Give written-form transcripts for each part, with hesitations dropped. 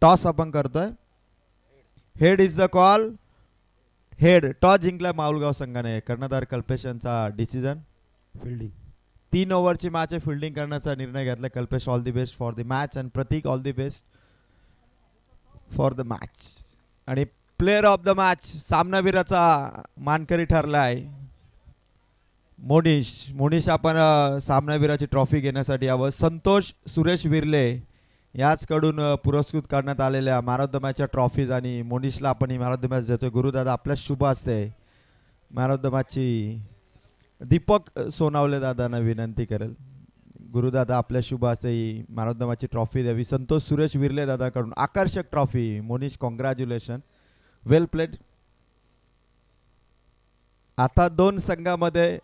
Toss आपण करतोय. Head is the call. Head toss जिंकला माऊलगाव संघाने. कर्णधार कल्पेश यांचा डिसिजन. फिल्डिंग 3 ओव्हरची मॅच आहे. फिल्डिंग करण्याचा निर्णय घेतला. Kalpesh all the best for the match and Pratik all the best for the match. आणि प्लेअर ऑफ द मॅच सामनावीराचा मानकरी ठरलाय मोनिश. मोनिश आपण सामनावीराची ट्रॉफी घेण्यासाठी यावं. संतोष सुरेश विर्ले याचकडून पुरस्कृत करण्यात आलेल्या मॅन ऑफ द मॅचच्या ट्रॉफीज आणि मोनिशला आपण ही मॅन ऑफ द मॅच देतोय. गुरुदादा आपल्या शुभ असते मॅन ऑफ द मॅचची दीपक सोनावले दादांना विनंती करेल. गुरुदादा आपल्या शुभ असते ही मॅन ऑफ द मॅचची ट्रॉफी द्यावी. संतोष सुरेश विर्ले दादाकडून आकर्षक trophy. Monish congratulations, well played. आता 2 संघामध्ये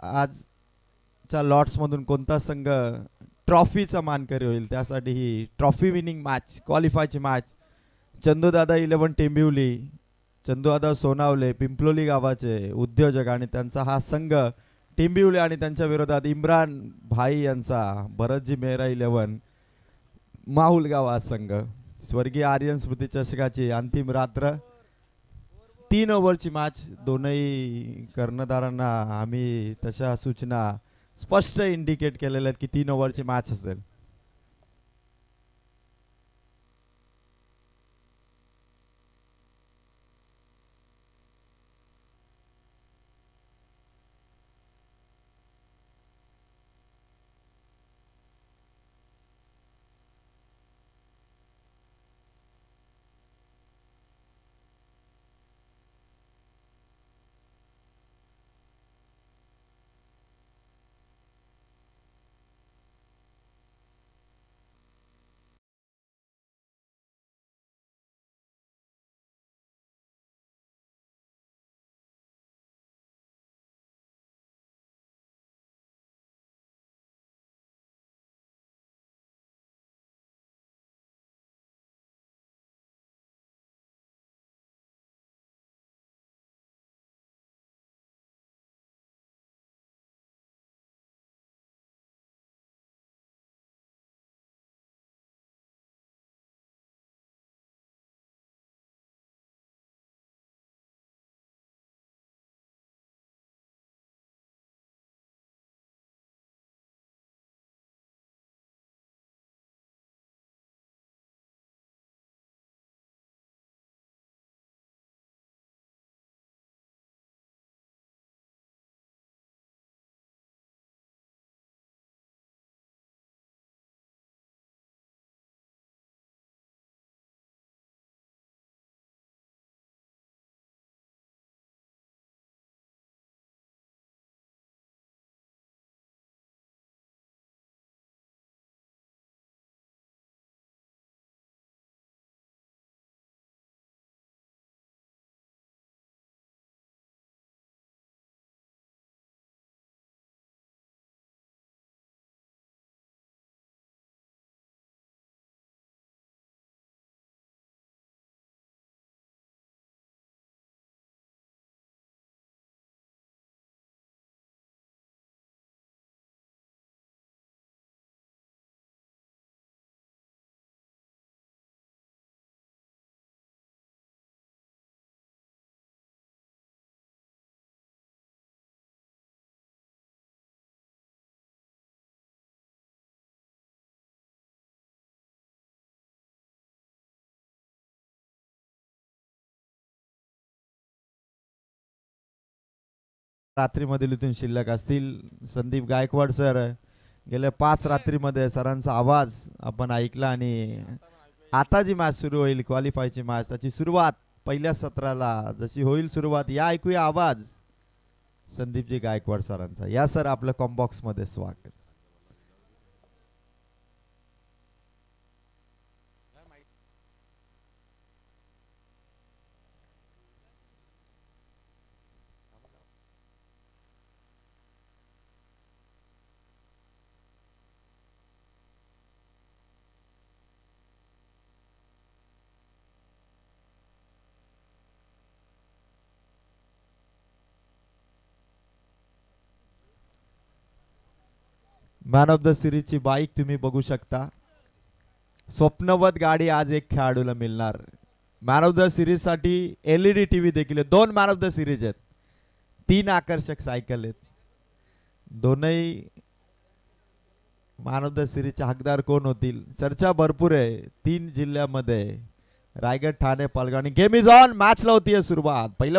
आजच्या लॉट्समधून कोणता संघ ट्रॉफीचा मानकरी होईल त्यासाठी ही ट्रॉफी विनिंग मॅच, क्वालिफायची मॅच. चंदूदादा 11 टेंबिवली, चंदूदादा सोनावले पिंपलोली गावाचे उद्योजक आणि त्यांचा हा संघ टेंबिवली आणि त्यांच्या विरोधात इम्रान भाई यांचा भरतजी मेहरा 11 माहुलगाव हा संघ. स्वर्गीय आर्यन स्मृती चषकाची अंतिम रात्र. 3 ओव्हरची मॅच. दोनही कर्णधारांना आम्ही तशा सूचना स्पष्ट इंडिकेट केलेल्या आहेत की 3 ओव्हरची मॅच असेल. रात्रीमधील इथून शिल्लक असतील. संदीप गायकवाड सर, गेल्या 5 रात्रीमध्ये सरांचा आवाज आपण ऐकला आणि आता जी मॅच सुरू होईल क्वालिफायची मॅच त्याची सुरुवात पहिल्या सत्राला जशी होईल सुरुवात या ऐकूया आवाज संदीपजी गायकवाड सरांचा. या सर आपलं कॉम्बॉक्स मध्ये स्वागत. मॅन ऑफ द सिरीजची बाईक तुम्ही बघू शकता. स्वप्नवत गाडी आज एक खेळाडूला मिळणार. मॅन ऑफ द सिरीज साठी LED टीव्ही देखील 2 मॅन ऑफ द सिरीज आहेत. 3 आकर्षक सायकल आहेत. दोनही मॅन ऑफ द सिरीजचे हकदार कोण होतील चर्चा भरपूर आहे 3 जिल्ह्यामध्ये रायगड ठाणे पालघर. आणि गेम इज ऑन. मॅचला होतीये सुरुवात. पहिला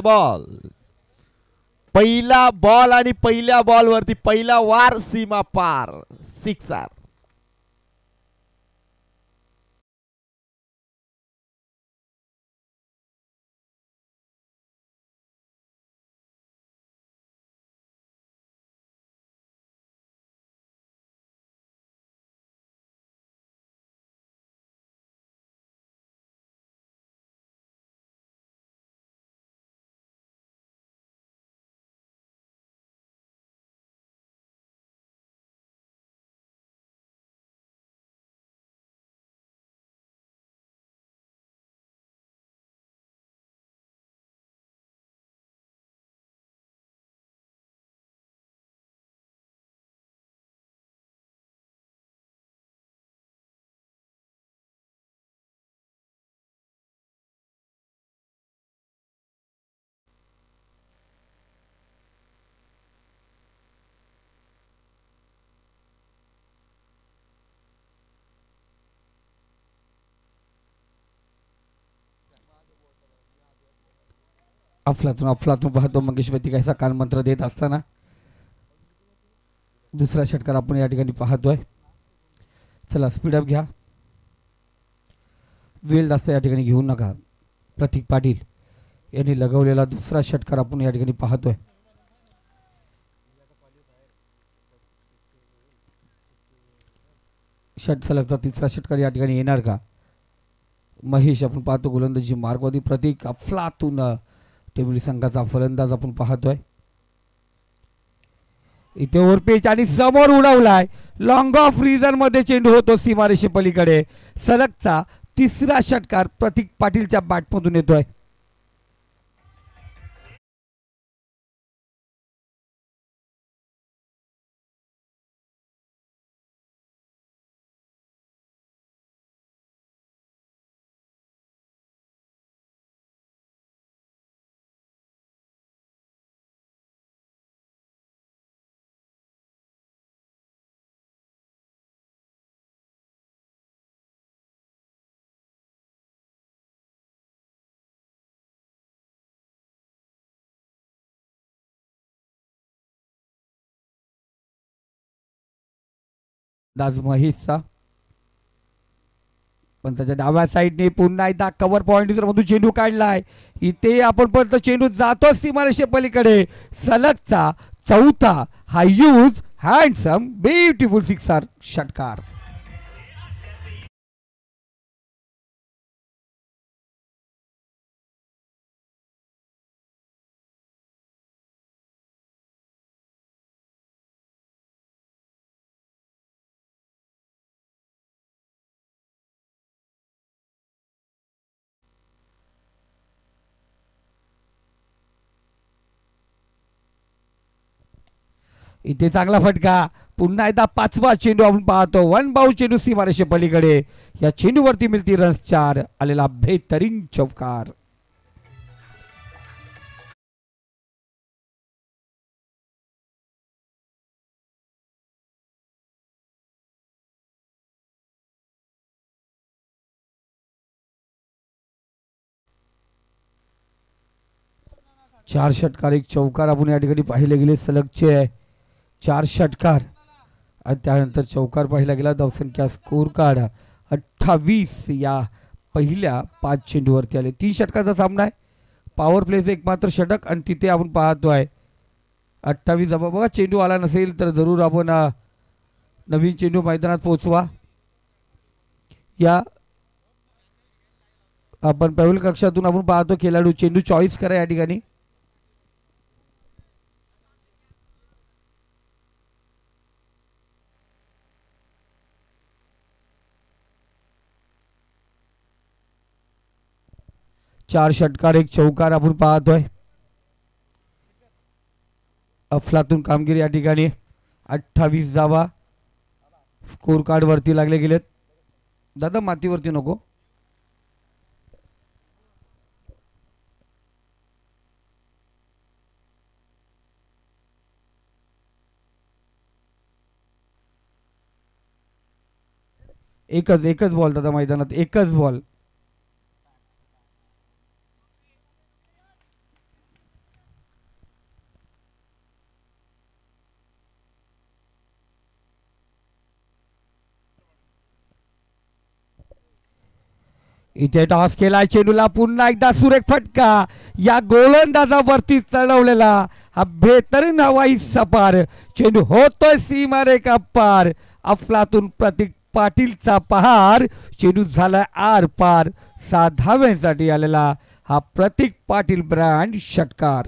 बॉल आणि पहिल्या बॉल वरती पहिला वार सीमा पार सिक्सर. अफलातून पाहतो मंगेश कैसा कान मंत्र देत असताना दुसरा षटकार आपण या ठिकाणी पाहतोय. चला स्पीडअप घ्या. वेळ जास्त या ठिकाणी घेऊ नका. प्रतीक पाटील यांनी लगवलेला दुसरा षटकार आपण या ठिकाणी पाहतोय. सलगचा तिसरा षटकार या ठिकाणी येणार का. महेश आपण पाहतो गोलंदाजी मार्गवरती. प्रतीक अफलातून टेबली संघाचा फलंदाज आपण पाहतोय. इथे ओव्हरपेच आणि समोर उडवलाय. लॉंग ऑफ रिझन मध्ये चेंडू होतो सीमारेषे पलीकडे. सलगचा तिसरा षटकार प्रतीक पाटीलच्या बॅटमधून येतोय. दाज महेशचा पण त्याच्या डाव्या साईडने पुन्हा एकदा कव्हर पॉइंट मधून चेंडू काढलाय. इथे आपण परत चेंडू जातो सीमारेषे पलीकडे. सलगचा चौथा हा यूज हँडसम ब्युटिफुल सिक्सर षटकार. इथे चांगला फटका. पुन्हा एकदा पाचवा चेंडू आपण पाहतो. वन बाउंड चेंडू सीमारेषे पलीकडे. या चेंडूवरती मिळती रन्स 4. आलेला बेहतरीन चौकार. चार षटकार एक चौकार आपण या ठिकाणी पाहिले गेले. सलगचे 4 षटकार आणि त्यानंतर चौकार पाहिला गेला. धावसंख्या स्कोर कार्ड 28 या पहिल्या 5 चेंडूवरती आले. 3 षटकाचा सामना आहे. पॉवर प्लेचं एक मात्र षटक आणि तिथे आपण पाहतोय 28. बघा चेंडू आला नसेल तर जरूर आपण नवीन चेंडू मैदानात पोहोचवा. या आपण पहिल्या कक्षातून आपण पाहतो खेळाडू चेंडू चॉईस करा या ठिकाणी. चार षटकार एक चौकार आपण पाहतोय. अफलातून कामगिरी या ठिकाणी. 28 धावा स्कोर कार्ड वरती लागले गेलेत. दादा मातीवरती नको. एकच बॉल दादा मैदानात, एकच बॉल. इथे टॉस केला चेंडूला, पुन्हा एकदा सुरेख फटका. या गोलंदाजावरती चढवलेला हा बेहतरीन हवाई सपार चेंडू होतोय सीमारेखा पार. अफलातून प्रतीक पाटीलचा पहार, चेंडू झाला आर पार. 6 धाव्यांसाठी आलेला हा प्रतीक पाटील ब्रँड षटकार.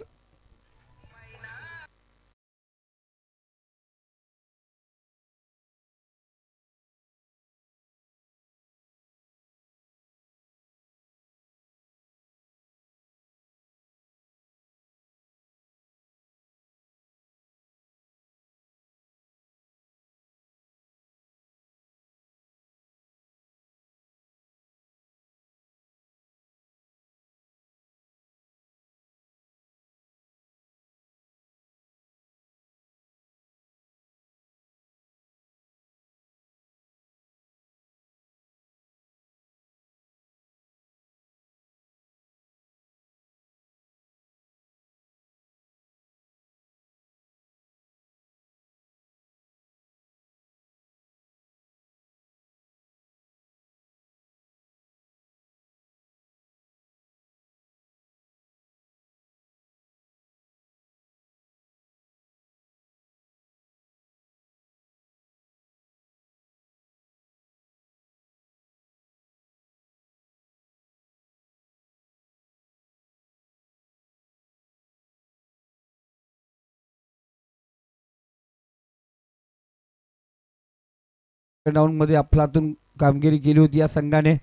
राऊंड मध्ये अफलातून कामगिरी केली होती या संघाने.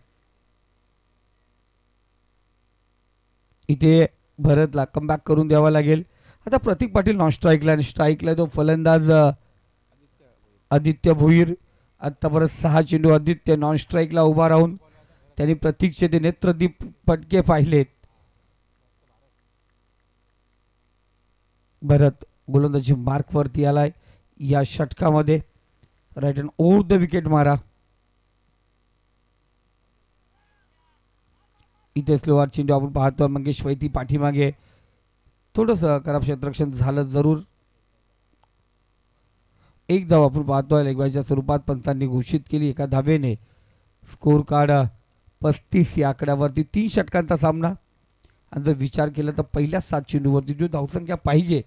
इथे भरतला कमबॅक करून द्यावा लागेल. आता प्रतीक पाटील नॉन स्ट्राईकला आणि स्ट्राईकला तो फलंदाज आदित्य भोईर. आता परत 6 चेंडू आदित्य नॉन स्ट्राईकला उभा राहून त्यांनी प्रतीकचे ते नेत्रदीप फटके पाहिलेत. भरत गोलंदाजी मार्कवरती आलाय या षटकामध्ये. Right hand over the wicket मारा. इथे स्लोअर चेंडू आपण पाहतो. मंगेश वैती पाठीमागे थोडंसं खराब क्षेत्ररक्षण झालं जरूर. एक धाव आपण पाहतोय लेगबायच्या स्वरूपात पंचांनी घोषित केली एका धावेने. स्कोर कार्ड 35 या आकड्यावरती 3 षटकांचा सामना. आणि जर विचार केला तर पहिल्या 7 चेंडूवरती जो धावसंख्या पाहिजे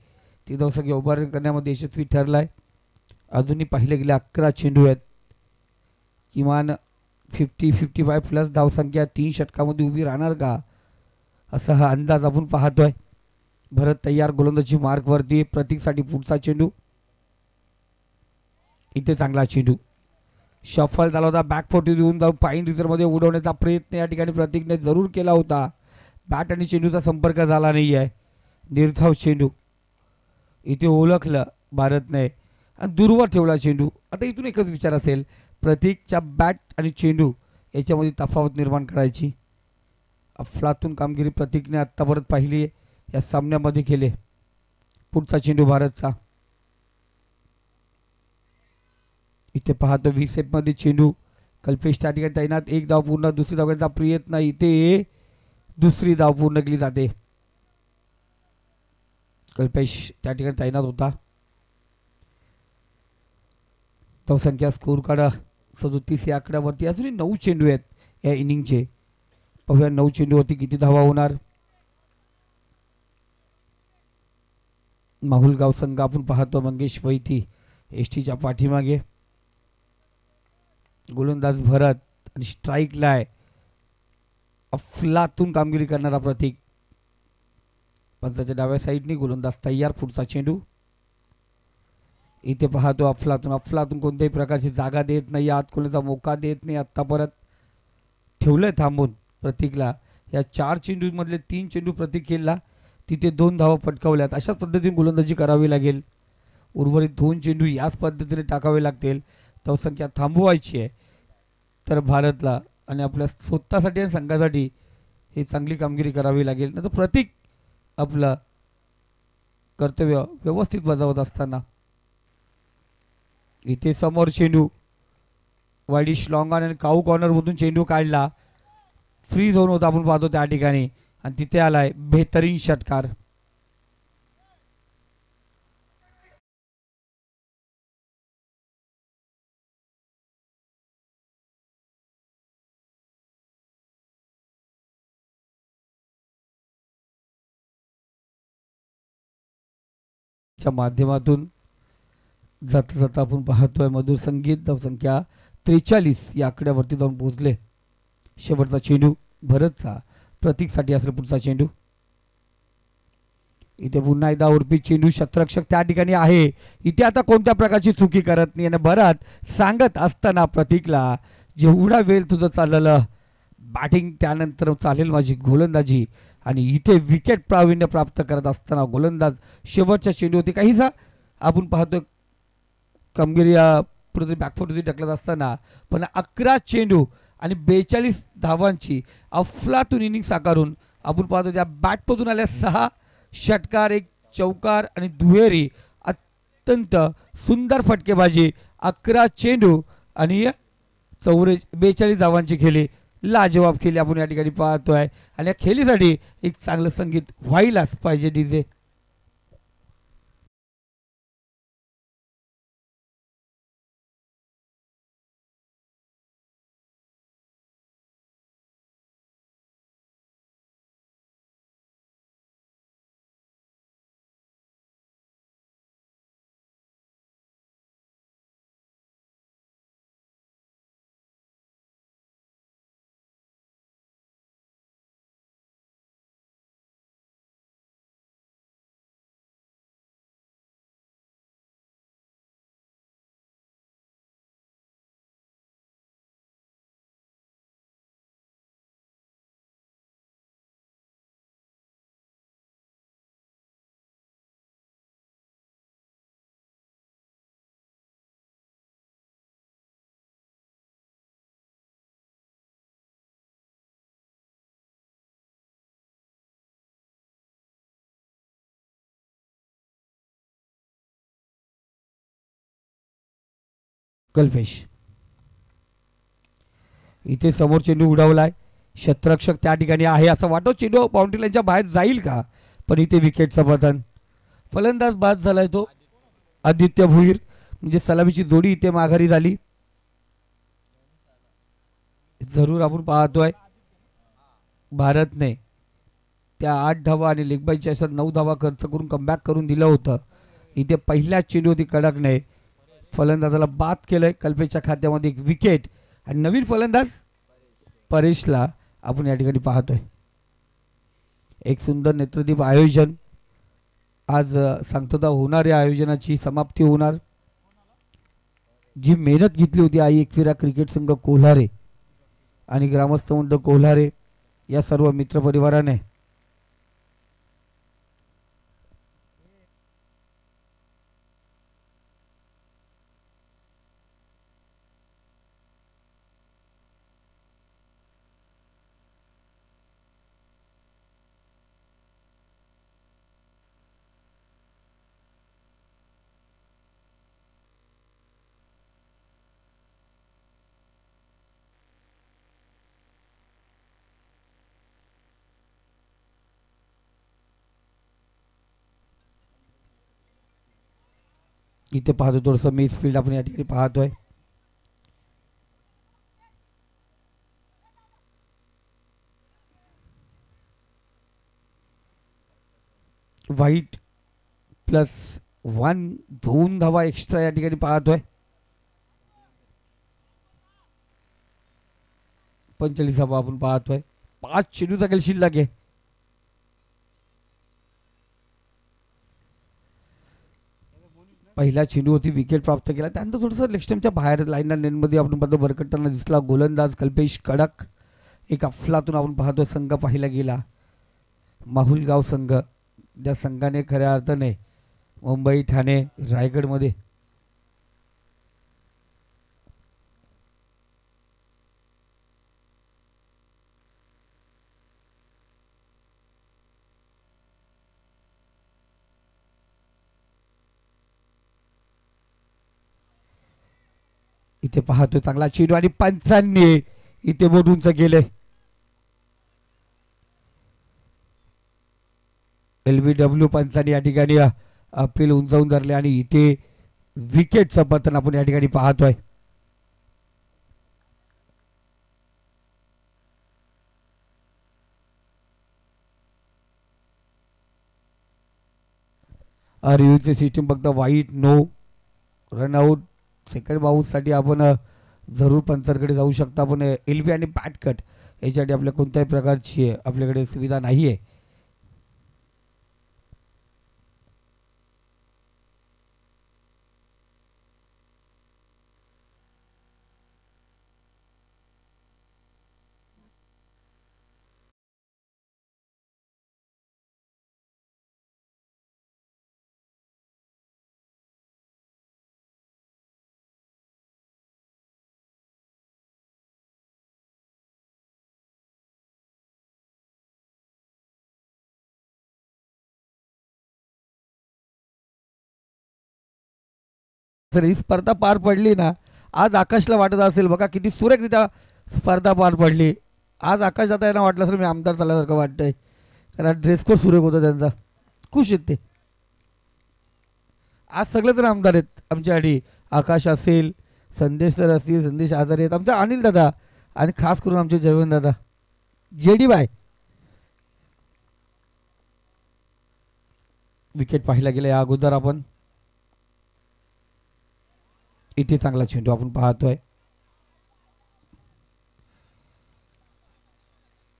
ती धावसंख्या उभारण करण्यामध्ये यशस्वी ठरलाय. अजूनही पाहिले गेले 11 चेंडू आहेत. किमान 50-55 प्लस धावसंख्या 3 षटकामध्ये उभी राहणार का असा हा अंदाज आपण पाहतोय. भरत तयार गोलंदाजी मार्कवरती. प्रतीकसाठी पुढचा चेंडू. इथे चांगला चेंडू शफल झाला होता. बॅकफोटी देऊन जाऊन फाईन रिझर्वमध्ये उडवण्याचा प्रयत्न या ठिकाणी प्रतीकने जरूर केला होता. बॅट आणि चेंडूचा संपर्क झाला नाही आहे. निर्धाव चेंडू इथे ओळखलं भारतने आणि दूरवर ठेवला चेंडू. आता इथून एकच विचार असेल प्रतीकच्या बॅट आणि चेंडू याच्यामध्ये तफावत निर्माण करायची. अफलातून कामगिरी प्रतीकने आत्तापर्यंत पाहिली या सामन्यामध्ये केले. पुढचा चेंडू भारतचा. इथे पाहतो मध्ये चेंडू. कल्पेश त्या ठिकाणी तैनात. एक धाव पूर्ण. दुसरी धावण्याचा प्रयत्न. इथे दुसरी धाव पूर्ण केली जाते. कल्पेश त्या ठिकाणी तैनात होता. धावसंख्या स्कोर कार्ड 37 या आकड्यावरती. अजूनही 9 चेंडू आहेत या इनिंगचे. पाहूया 9 चेंडूवरती किती धावा होणार. माहुलगाव संघ आपण पाहतो. मंगेश वैती एसटीच्या पाठीमागे. गोलंदाज भरत आणि स्ट्राईकला आहे अफलातून कामगिरी करणारा प्रतीक. पंचाच्या डाव्या साईडनी गोलंदाज तयार. पुढचा चेंडू. इथे पाहतो अफलातून कोणत्याही प्रकारची जागा देत नाही. आत खोलण्याचा मोका देत नाही. आत्ता परत ठेवलंय थांबून प्रतीकला. या 4 चेंडूमधले 3 चेंडू प्रतीक खेळला. तिथे 2 धावा फटकावल्यात. अशाच पद्धतीने गोलंदाजी करावी लागेल. उर्वरित 2 चेंडू याच पद्धतीने टाकावे लागतील. धावसंख्या थांबवायची आहे. तर भारतला आणि आपल्या स्वतःसाठी आणि संघासाठी ही चांगली कामगिरी करावी लागेल. नाही तर प्रतीक आपलं कर्तव्य व्यवस्थित बजावत असताना इथे समोर चेंडू वाईडिश लॉंग ऑन आणि काऊ कॉर्नरमधून चेंडू काढला. फ्री झोन होता आपण पाहतो त्या ठिकाणी आणि तिथे आलाय बेहतरीन षटकार. च्या माध्यमातून जाता जाता आपण पाहतोय मधुर संगीत धावसंख्या 43 या आकड्यावरती जाऊन पोहोचले. शेवटचा चेंडू भरतचा प्रतीकसाठी असेल पुढचा चेंडू. इथे पुन्हा एकदा उर्फी चेंडू क्षेत्ररक्षक त्या ठिकाणी आहे. इथे आता कोणत्या प्रकारची चुकी करत नाही आणि भरत सांगत असताना प्रतीकला जेवढा वेळ तुझं चाललेलं बॅटिंग त्यानंतर चालेल माझी गोलंदाजी आणि इथे विकेट प्रावीण्य प्राप्त करत असताना गोलंदाज शेवटच्या चेंडूवरती काहीसा आपण पाहतोय कामगिरी पुढे बॅकफुटवरती ढकलत असताना पण 11 चेंडू आणि 42 धावांची अफलातून इनिंग साकारून आपण पाहतो त्या बॅटमधून आल्या 6 षटकार 1 चौकार आणि दुहेरी अत्यंत सुंदर फटकेबाजी 11 चेंडू आणि 42 धावांची खेळी लाजवाब खेळी आपण या ठिकाणी पाहतोय आणि या खेळीसाठी एक चांगलं संगीत व्हायलाच पाहिजे डीजे. कल्पेश इथे समोर चेंडू उडवलाय. क्षेत्ररक्षक त्या ठिकाणी आहे असं वाटतो चेंडू बाउंड्री लाईनच्या बाहेर जाईल का पण इथे विकेटचं पतन. फलंदाज बाद झालाय तो आदित्य भुईर म्हणजे सलामीची जोडी इथे माघारी झाली. जरूर आपण पाहतोय भारतने त्या 8 धावा आणि लेगबाईच्या असं 9 धावा खर्च करून कमबॅक करून दिलं होतं. इथे पहिल्या चेंडूवरती कडकने फलंदाजाला बाद केलंय. कल्पेशच्या खात्यामध्ये एक विकेट आणि नवीन फलंदाज परेशला आपण या ठिकाणी पाहतोय. एक सुंदर नेत्रदीप आयोजन आज सांगता होणाऱ्या आयोजनाची समाप्ती होणार. जी मेहनत घेतली होती आई एकविरा क्रिकेट संघ कोल्हारे आणि ग्रामस्थ मंडळ कोल्हारे या सर्व मित्रपरिवाराने इथे पाहतो थोडंसं मिस फील्ड आपण या ठिकाणी पाहतोय. वाईट +1 2 धावा एक्स्ट्रा या ठिकाणी पाहतोय. 45 धावा आपण पाहतोय. 5 चेंडूचा खेळ शिल्लक आहे. पहिल्या चेंडूवरती विकेट प्राप्त केला त्यानंतर थोडंसं लेगस्टम्पच्या बाहेर लाईनर नेटमध्ये आपण पाहतो भरकटताना दिसला गोलंदाज कल्पेश कडक. एक अफलातून आपण पाहतो संघ पाहिला गेला माहुलगाव संघ ज्या संघाने खऱ्या अर्थाने मुंबई ठाणे रायगडमध्ये इथे पाहतो चांगला चेंडू आणि पंचांनी इथे बोट उंच गेले. LBW पंचांनी या ठिकाणी अपील उंचावून धरले आणि इथे विकेटचं पतन आपण या ठिकाणी पाहतोय. रिव्ह्यूचे सिस्टीम फक्त वाईट नो रनआउट सेकंड बाउन्ससाठी आपण जरूर पंचांकडे जाऊ शकता. पण LB आणि बॅट कट याच्यासाठी आपल्या कोणत्याही प्रकारची आपल्याकडे सुविधा नाही आहे. जर ही स्पर्धा पार पडली ना, आज आकाशला वाटत असेल बघा किती सुरेखरित्या स्पर्धा पार पडली. आज आकाश दादा यांना वाटलं असेल मी आमदार झाल्यासारखं वाटतंय, कारण ड्रेस कोड सुरेख होता त्यांचा. खुश आहेत ते. आज सगळे जण आमदार आहेत आमच्यासाठी. आकाश असेल, संदेश सर असतील, संदेश आजारी आहेत, आमचा अनिल दादा आणि खास करून आमचे जयवंत दादा, JD बाय. विकेट पाहायला गेलं या अगोदर आपण. इथे चांगला चेंडू आपण पाहतोय.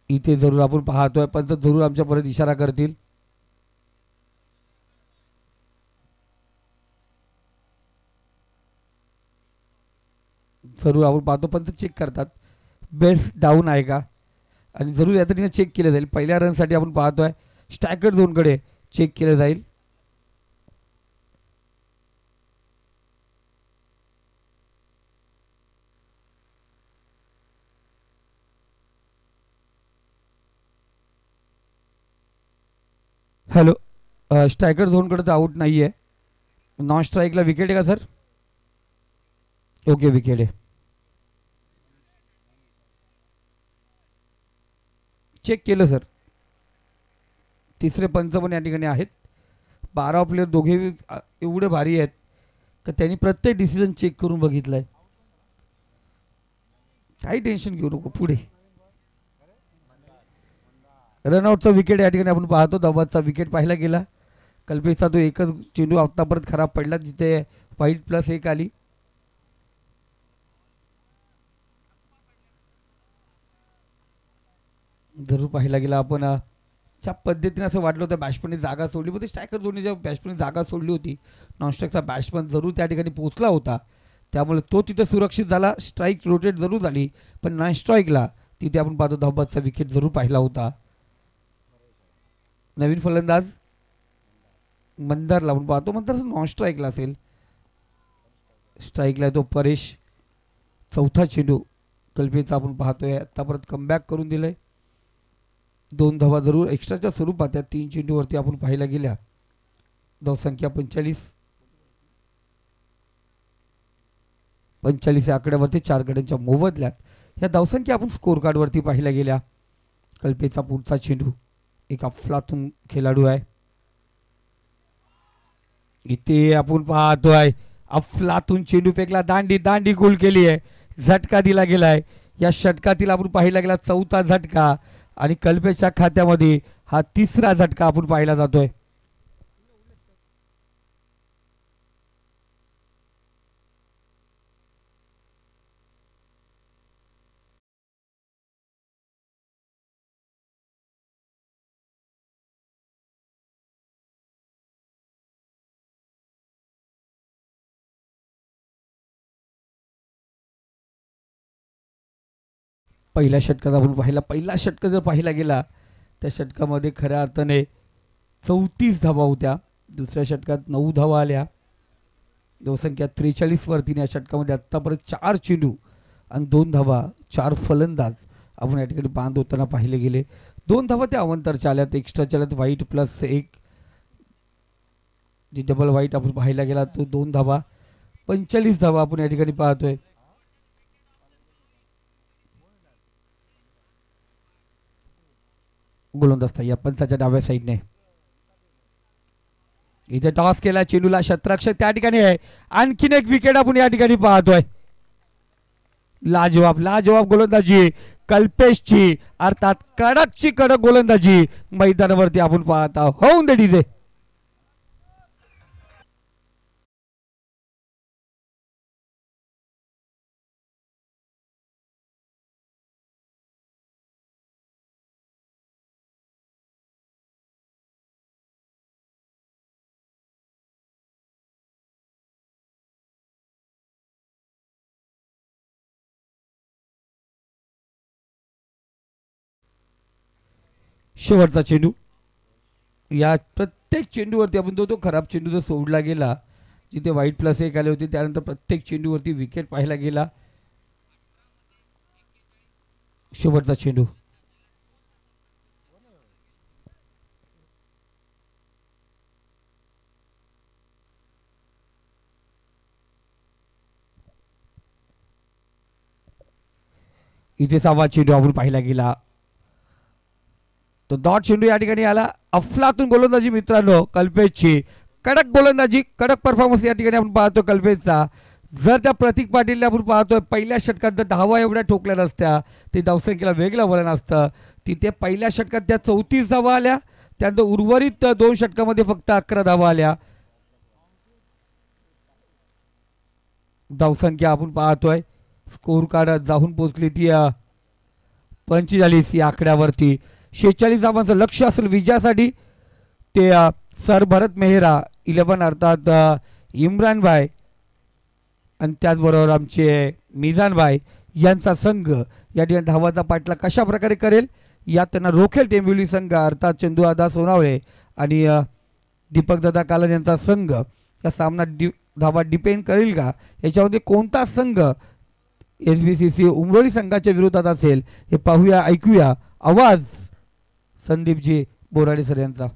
इथे जरूर आपण पाहतोय पण जरूर आमच्या परत इशारा करतील. जरूर आपण पाहतो पण चेक करतात बेल्ट डाऊन आहे का, आणि जरूर या तऱ्हेने चेक केलं जाईल. पहिल्या रनसाठी आपण पाहतोय स्ट्रायकर झोनकडे चेक केलं जाईल. हॅलो, स्ट्रायकर झोनकडे तर आउट नाही आहे. नॉन स्ट्राईकला विकेट आहे का सर? ओके, विकेट आहे. चेक केलं सर. तिसरे पंच पण या ठिकाणी आहेत. 12 प्लेयर दोघे एवढे भारी आहेत का त्यांनी प्रत्येक डिसिजन चेक करून बघितलाय. काही टेन्शन घेऊ नको. पुढे रनआउटचा विकेट या ठिकाणी आपण पाहतो. धबाचा विकेट पाहायला गेला. कल्पेशचा तो एकच चेंडू आत्तापर्यंत खराब पडला जिथे वाईट +1 आली. जरूर पाहायला गेला आपण ज्या पद्धतीने असं वाटलं होतं बॅट्समनने जागा सोडली, पण ते स्ट्रायकर दोन्ही ज्या बॅट्समनने जागा सोडली होती, नॉनस्ट्राईकचा बॅट्समन जरूर त्या ठिकाणी पोहोचला होता, त्यामुळे तो तिथे सुरक्षित झाला. स्ट्राईक रोटेट जरूर झाली पण नॉन स्ट्राईकला तिथे आपण पाहतो धबाचा विकेट जरूर पाहिला होता. नवीन फलंदाज मंदारला आपण पाहतो. मंदार नॉन स्ट्राईकला असेल. स्ट्राईकला तो परेश. चौथा चेंडू कल्पेचा आपण पाहतोय. आत्तापर्यंत कमबॅक करून दिलंय. 2 धावा जरूर एक्स्ट्राच्या स्वरूपात त्या 3 चेंडूवरती आपण पाहायला गेल्या. धावसंख्या 45 या आकड्यावरती 4 गड्यांच्या मोबदल्यात ह्या धावसंख्या आपण स्कोर कार्डवरती पाहायला गेल्या. कल्पेचा पुढचा चेंडू एक अफलातून खेळाडू आहे. इथे आपण पाहतोय अफलातून चेंडू फेकला. दांडी गोल केली आहे. झटका दिला गेलाय. या षटकातील आपण पाहायला गेला 4था झटका आणि कल्पेच्या खात्यामध्ये हा 3रा झटका आपण पाहायला जातोय. पहिल्या षटकात आपण पहिला षटक जर पाहिला गेला त्या षटकामध्ये खऱ्या अर्थाने 34 धावा होत्या. दुसऱ्या षटकात 9 धावा आल्या. धावसंख्या 43 वरती. या षटकामध्ये आत्तापर्यंत 4 चेंडू आणि 2 धावा, 4 फलंदाज आपण या ठिकाणी बांध होताना पाहिले गेले. 2 धावा त्या अवंतरच्या आल्यात, एक्स्ट्राच्या आल्यात. वाईट +1 जी डबल वाईट आपण पाहायला गेला तो 2 धावा. 45 धावा आपण या ठिकाणी पाहतोय. गोलंदाज या पंचाच्या डाव्या साईडने. इथे टॉस केला चेंडूला, क्षेत्ररक्षक त्या ठिकाणी आहे. आणखीन एक विकेट आपण या ठिकाणी पाहतोय. लाजवाब लाजवाब गोलंदाजी कल्पेशची, अर्थात कडकची कडक गोलंदाजी मैदानावरती आपण पाहत आहोत. होऊन दे डीजे. शेवटचा चेंडू. या प्रत्येक चेंडूवरती आपण तो खराब चेंडू जो सोडला गेला, जिथे वाईट प्लस एक आले होते, त्यानंतर प्रत्येक चेंडूवरती विकेट पाहायला गेला. शेवटचा चेंडू. इथे 6वा चेंडू आपण पाहिला गेला. तो डॉट चेंडू या ठिकाणी आला. अफलातून गोलंदाजी मित्रांनो कल्पेशची, कडक गोलंदाजी, कडक परफॉर्मन्स या ठिकाणी आपण पाहतो कल्पेशचा. जर त्या प्रतीक पाटीलला आपण पाहतोय पहिल्या षटकात जर धावा एवढ्या ठोकल्या नसत्या, ते धावसंख्येला वेगळं वळण असतं. तिथे पहिल्या षटकात त्या 34 धावा आल्या, त्यानंतर उर्वरित 2 षटकामध्ये फक्त 11 धावा आल्या. धावसंख्या आपण पाहतोय स्कोर कार्ड जाऊन पोहोचली ती 45 या आकड्यावरती. 46 धावांचं लक्ष असेल विजयासाठी. ते सर भरत मेहरा 11 अर्थात इम्रान भाई आणि त्याचबरोबर आमचे मिजान भाई यांचा संघ या ठिकाणी धावाचा पाठला कशा प्रकारे करेल, यात त्यांना रोखेल टेंबिवली संघ अर्थात चंदूदादा सोनावळे आणि दीपकदादा कालन यांचा संघ. या सामना धावा डिपेंड करेल का, याच्यामध्ये कोणता संघ SBCC उमरोली संघाच्या विरोधात असेल हे पाहूया, ऐकूया. आवाज संदीपजी बोराडे सर यांचा.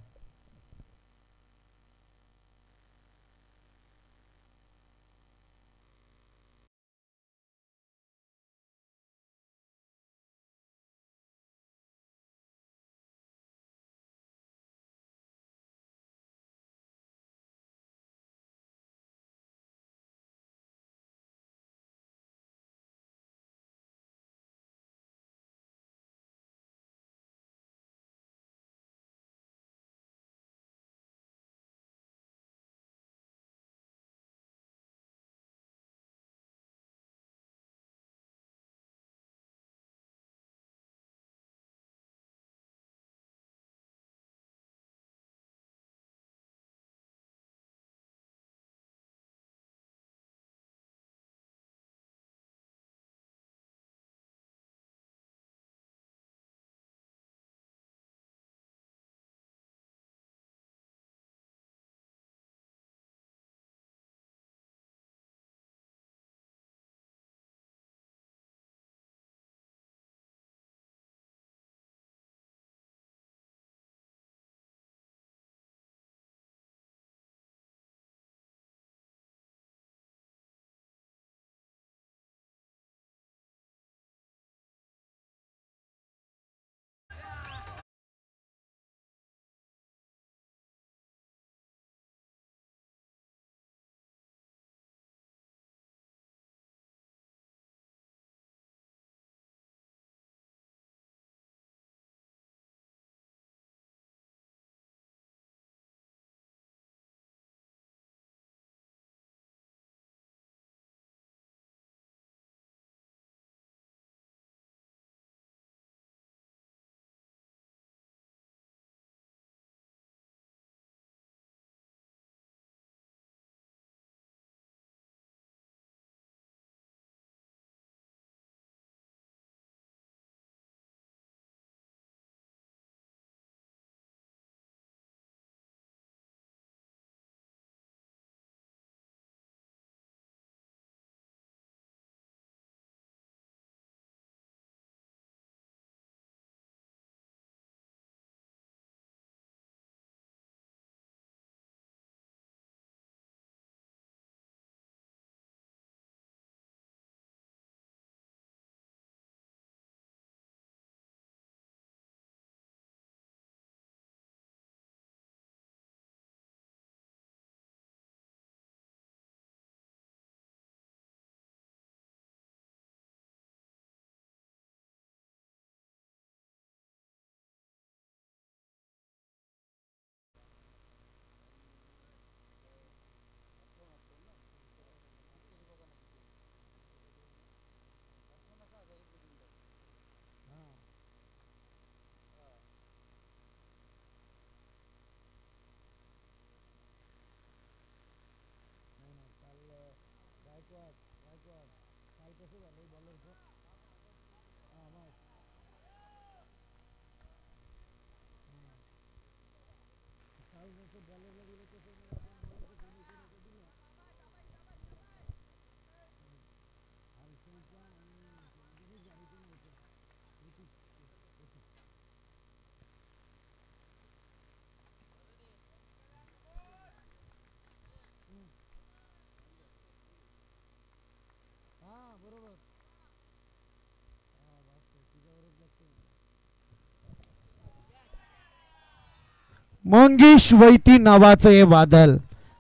मंगेश वैती नावाचं हे वादळ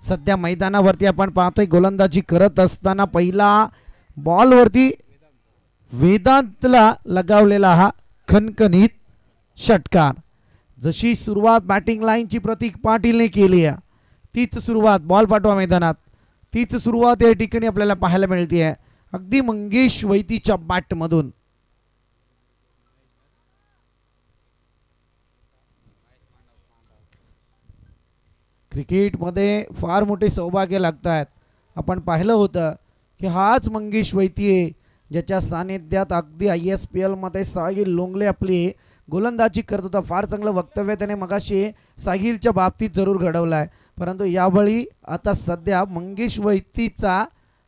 सध्या मैदानावरती आपण पाहतोय गोलंदाजी करत असताना पहिला बॉलवरती वेदांतला लगावलेला हा खणखणीत षटकार. जशी सुरुवात बॅटिंग लाईनची प्रतीक पाटीलने केली आहे तीच सुरुवात बॉल पाठवा मैदानात तीच सुरुवात या ठिकाणी आपल्याला पाहायला मिळते आहे अगदी मंगेश वैतीच्या बॅटमधून. क्रिकेटमध्ये फार मोठे सौभाग्य लागतात. आपण पाहिलं होतं की हाच मंगेश वैती आहे ज्याच्या सानिध्यात अगदी ISPL मध्ये साहिल लोंगले आपली गोलंदाजी करत होता. फार चांगलं वक्तव्य त्याने मगाशी साहिलच्या बाबतीत जरूर घडवलं आहे. परंतु यावेळी आता सध्या मंगेश वैतीचा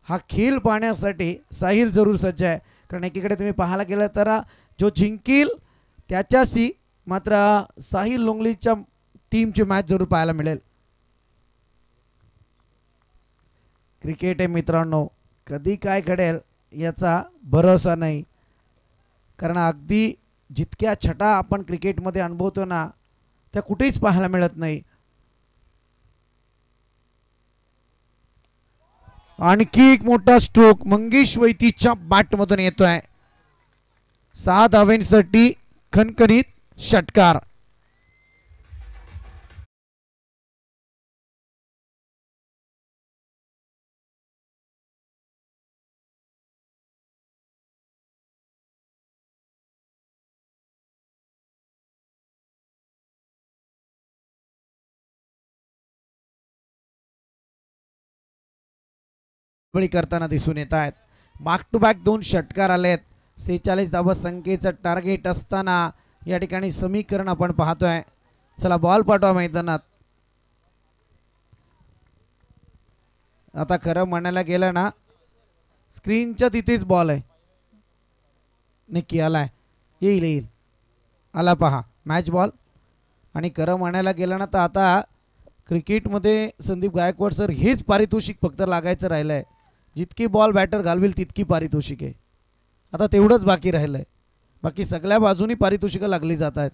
हा खेळ पाहण्यासाठी साहिल जरूर सज्ज आहे. कारण एकीकडे तुम्ही पाहायला गेलं तर जो जिंकेल त्याच्याशी मात्र साहिल लोंगलेच्या टीमची मॅच जरूर पाहायला मिळेल. क्रिकेट आहे मित्रांनो, कधी काय घडेल याचा भरोसा नाही. कारण अगदी जितक्या छटा आपण क्रिकेटमध्ये अनुभवतो ना त्या कुठेच पाहायला मिळत नाही. आणखी एक मोठा स्ट्रोक मंगेश वैतीच्या बॅटमधून येतोय. 6 धावांसाठी खणखणीत षटकार. करताना दिसून येत आहेत. बॅक टू बॅक 2 षटकार आलेत. 46 धावा संख्येचं टार्गेट असताना या ठिकाणी समीकरण आपण पाहतोय. चला बॉल पाठवा मैदानात. आता खरं म्हणायला गेलं ना स्क्रीनच्या तिथेच बॉल आहे. नक्की आलाय, येईल येईल, आला पहा मॅच बॉल. आणि खरं म्हणायला गेलं ना तर आता क्रिकेटमध्ये संदीप गायकवाड सर हेच पारितोषिक फक्त लागायचं राहिलं आहे. जितकी बॉल बॅटर घालवेल तितकी पारितोषिक आहे. आता तेवढंच बाकी राहिलं आहे. बाकी सगळ्या बाजूनी पारितोषिकं लागली जात आहेत.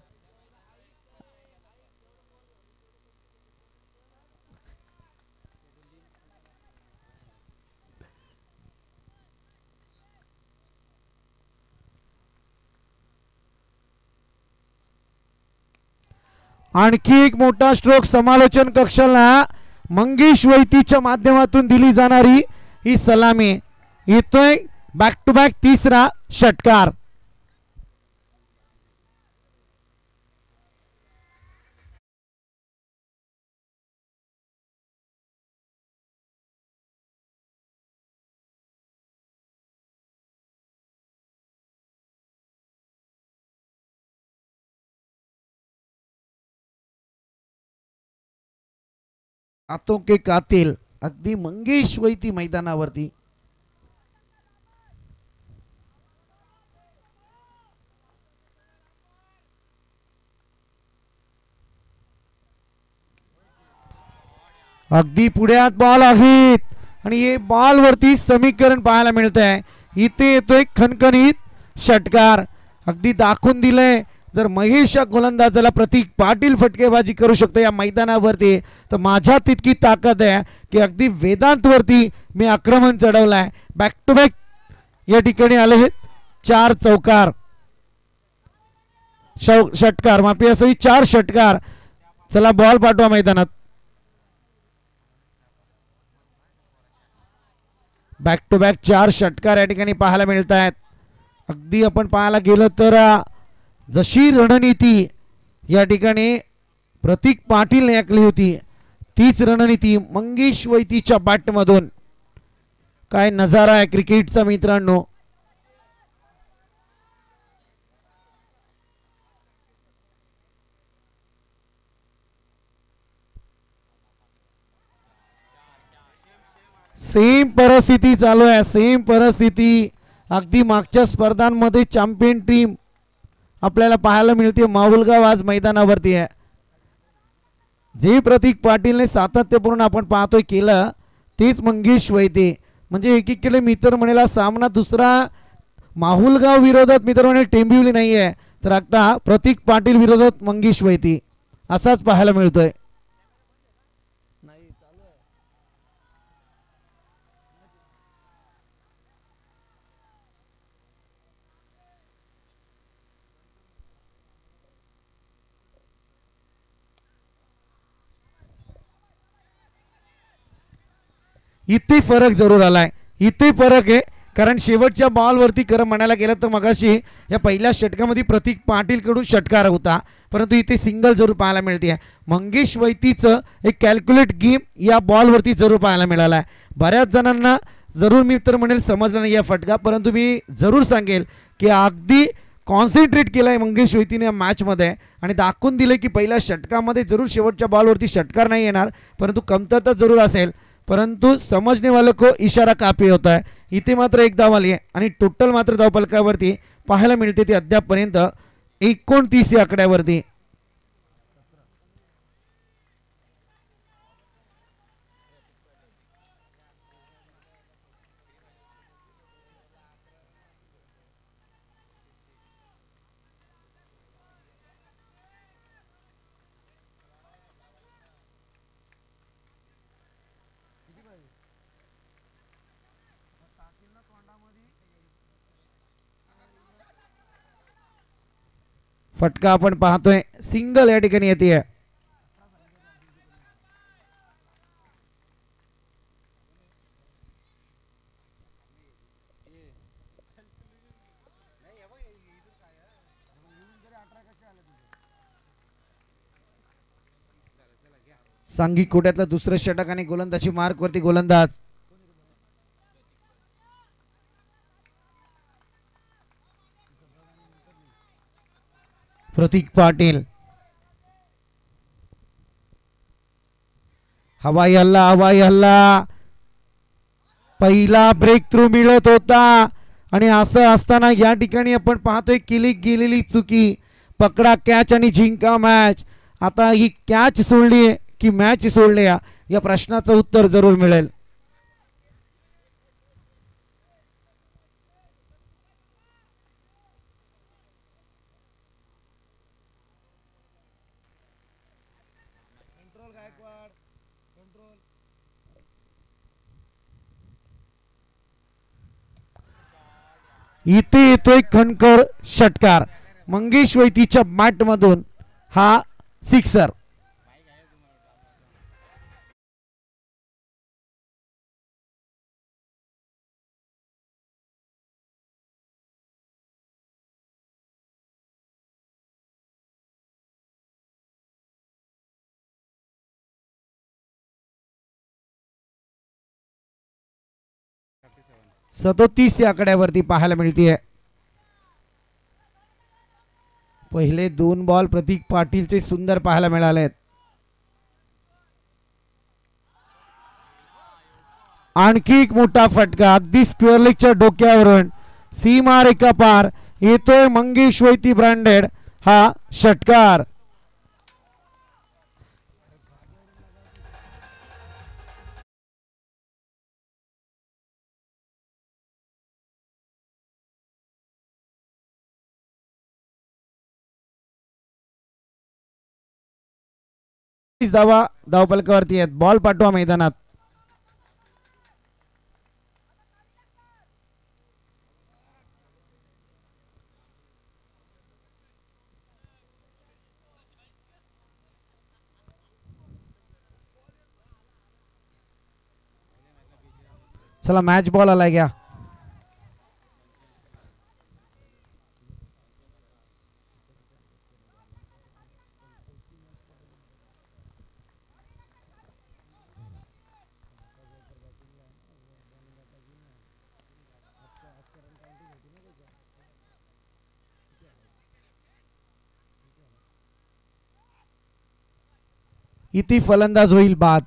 आणखी एक मोठा स्ट्रोक समालोचन कक्षाला मंगेश वैतीच्या माध्यमातून दिली जाणारी ही सलामी. येतोय बॅक टू बॅक 3रा षटकार. आतों के कातिल अगदी मंगेश वैती मैदानावरती. अगदी पुढ्यात बॉल आहेत आणि हे बॉल वरती समीकरण पाहायला मिळत आहे. इथे येतोय खणखणीत षटकार. अगदी दाखवून दिलंय जर महेश गोलंदाजाला प्रतीक पाटील फटकेबाजी करू शकतो या मैदानावरती तर माझ्या तितकी ताकद आहे की अगदी वेदांत वरती मी आक्रमण चढवलंय. बॅक टू बॅक या ठिकाणी आले आहेत 4 चौकार षटकार माफी असावी 4 षटकार. चला बॉल पाठवा मैदानात. बॅक टू बॅक 4 षटकार या ठिकाणी पाहायला मिळत आहेत. अगदी आपण पाहायला गेलं तर जशी रणनीती या ठिकाणी प्रतीक पाटीलने आखली होती तीच रणनीती मंगेश वैतीच्या बॅटमधून. काय नजारा आहे क्रिकेटचा मित्रांनो. सेम परिस्थिती चालू आहे, सेम परिस्थिती अगदी मागच्या स्पर्धांमध्ये चॅम्पियन टीम आपल्याला पाहायला मिळते. माहुलगाव आज मैदानावरती आहे. जे प्रतीक पाटीलने सातत्यपूर्ण आपण पाहतोय केलं तेच मंगेश वैद्य. म्हणजे एकीकडे मित्र म्हणेला सामना दुसरा माहुलगाव विरोधात मित्र म्हणेल टेंबिवली नाही आहे, तर आता प्रतीक पाटील विरोधात मंगेश वैद्य असाच पाहायला मिळतोय. इथे फरक जरूर आलाय, इथे फरक आहे. कारण शेवटच्या बॉलवरती खरं म्हणायला गेलं तर मगाशी या पहिल्या षटकामध्ये प्रतीक पाटील कडून षटकार होता, परंतु इथे सिंगल जरूर पाहायला मिळते आहे. मंगेश वैतीचं एक कॅल्क्युलेट गेम या बॉलवरती जरूर पाहायला मिळाला आहे. बऱ्याच जणांना जरूर मी तर म्हणेल समजलं नाही या फटका, परंतु मी जरूर सांगेल की अगदी कॉन्सन्ट्रेट केलं आहे मंगेश वैतीने या मॅचमध्ये आणि दाखवून दिलं की पहिल्या षटकामध्ये जरूर शेवटच्या बॉलवरती षटकार नाही येणार, परंतु कमतरता जरूर असेल, परंतु समझने वाले को इशारा काफी होता है. इथे मात्र एक धाव आली आहे आणि टोटल मात्र धावफलकावरती पाहायला मिळते ती अद्यापपर्यंत 29 या आकड्यावरती. फटका आपण पाहतोय सिंगल या ठिकाणी येते. सांघिक कोट्यातला दुसरं षटक आणि गोलंदाजी मार्क वरती गोलंदाज प्रतीक पाटील. हवाई हल्ला पहिला ब्रेक थ्रू मिळत होता आणि असं असताना या ठिकाणी आपण पाहतोय केली गेलेली चुकी. पकडा कॅच आणि जिंका मॅच. आता ही कॅच सोडली की मॅच सोडली या प्रश्नाचं उत्तर जरूर मिळेल. इथे येतोय खणकर षटकार मंगेश वैतीच्या मॅट मधून हा सिक्सर. सदोतीस या आकड्यावरती पाहायला मिळते. पहिले दोन बॉल प्रतीक पाटीलचे सुंदर पाहायला मिळाले. आणखी एक मोठा फटका अगदी स्क्वेअर लेगच्या डोक्यावरून सीमा रेखा पार येतोय मंगेश वैती ब्रँडेड हा षटकार. धावा धावफलकावरती आहेत. बॉल पाठवा मैदानात. चला मॅच बॉल आलाय घ्या. इथे फलंदाज होईल बाद.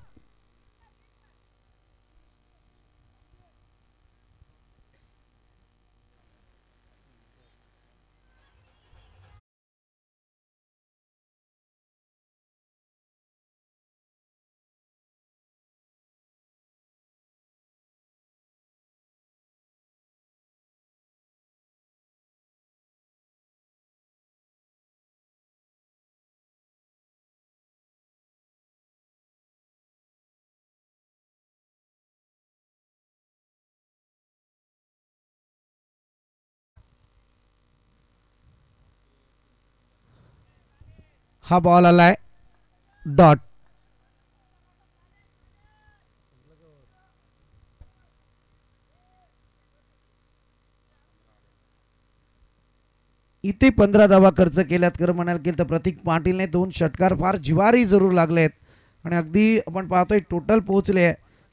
हा बॉल आलाय डॉट. इथे 15 धावा खर्च केल्यात. खरं म्हणायला गेलं तर प्रतीक पाटीलने 2 षटकार फार जिवारी जरूर लागलेत आणि अगदी आपण पाहतोय टोटल पोहोचले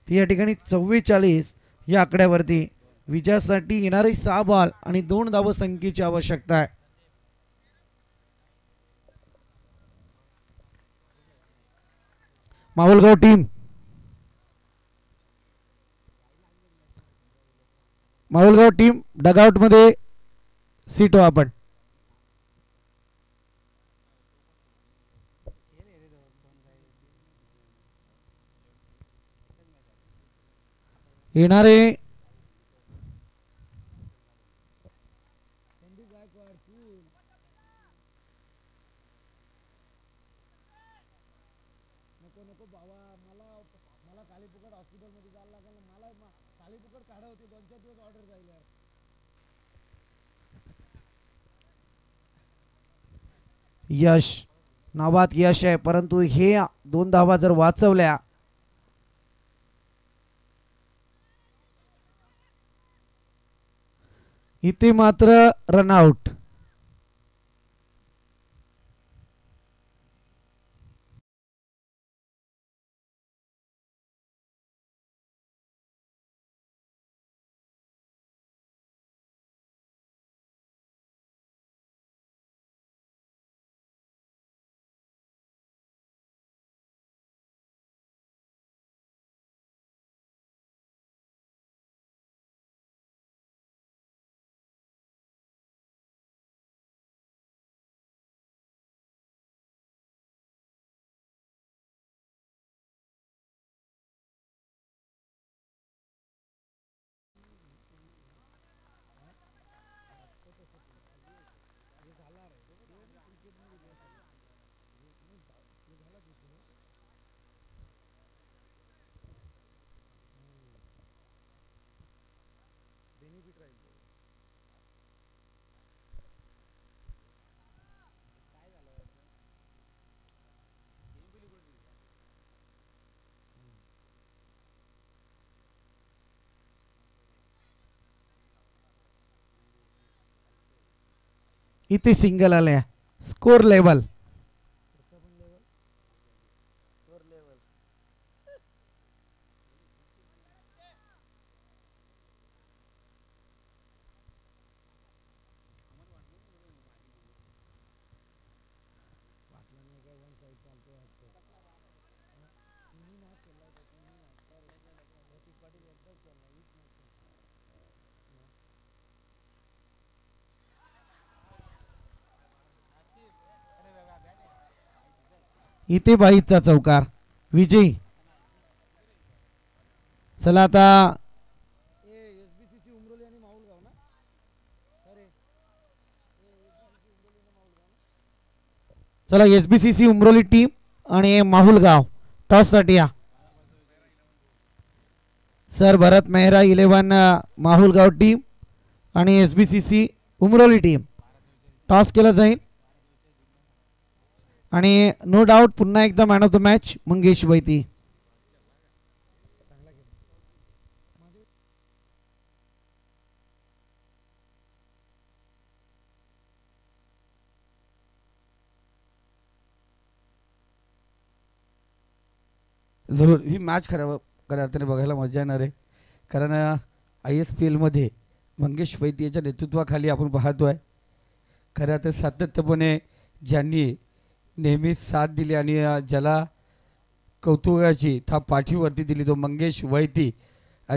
ती या ठिकाणी 44 या आकड्यावरती. विजयासाठी येणारे 6 बॉल आणि 2 धाव संख्येची आवश्यकता आहे. माहुलगाव टीम डगआउट मध्ये सीट व्हा आपण. येणारे यश नावात यश आहे परंतु हे 2 धावा जर वाचवल्या इथे मात्र रनआउट. इथे सिंगल आले. स्कोर लेवल इथे बाईचा चौकार विजयी. चला आता चला SBCC उमरोली टीम आणि माहुलगाव टॉस साठी या. सर भरत मेहरा 11 माहुलगाव टीम आणि SBCC उमरोली टीम टॉस केला जाईल आणि नो डाऊट पुन्हा एकदा man of the match Mangesh Vaiti. जरूर ही मॅच खऱ्या अर्थाने बघायला मजा येणार आहे कारण ISPL मध्ये मंगेश वैती याच्या नेतृत्वाखाली आपण पाहतोय खऱ्या अर्थाने सातत्यपणे ज्यांनी नेहमी साथ दिली आणि ज्याला कौतुकाची थाप पाठीवरती दिली तो मंगेश वैती